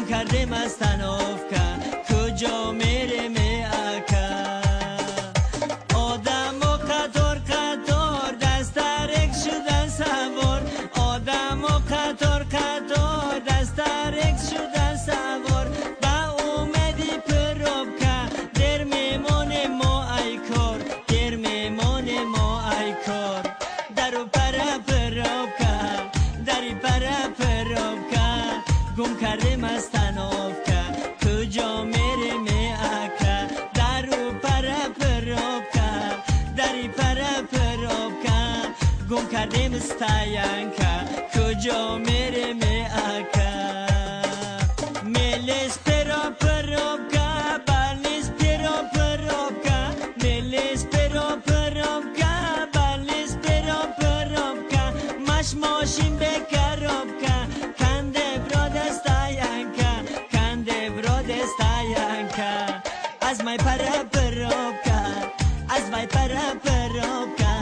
کرده مستنوفکا کجا میره می اکا آدم و قطار قطار دست ترک شدن سوار آدم و قطار قطار دست ترک شدن سوار با اومدی پروبکا در میمونه ما ای کار در میمونه ما ای کار درو پرا پروبکا دری پرا پروبکا گم کرده مستنوفکا کجا میره می اکا درو پرا پروبکا دری پرا پروبکا گم کرده مستاینکا کجا میره می اکا میلیس پرا پروبکا بالنیس پرا پروبکا میلیس پرا پروبکا بالنیس پرا پروبکا مش ماشین بکروبکا کنده برا دستاینکا کنده برا دستاینکا از مای پرا پروبکا از مای پرا پروبکا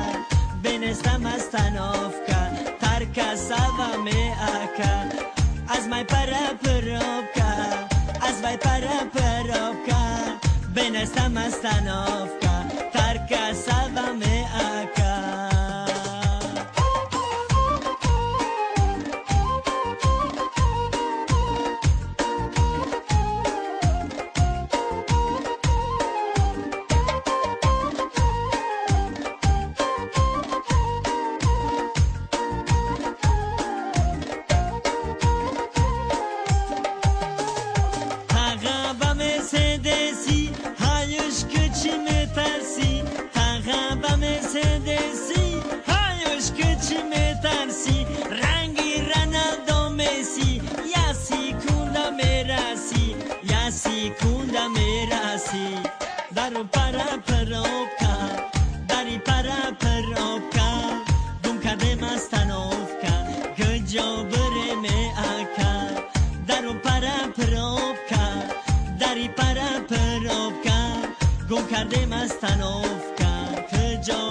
بنستم مستنوفکا ترکا سوا می اکا از مای پرا پروبکا از مای پرا پروبکا بنستم مستنوفکا ترکا سوا می اکا Mercedesi hayuş küçüme tersi Tağaba Mercedesi hayuş küçüme tersi Rangi Ronaldo Messi Ya sikunda merasi Ya sikunda merasi Daru para perovka Dari para perovka Gum kade mastanovka Gıjo bire me aka Daru para perovka دری پرا پروبکا گم کرده مستنوفکا کجا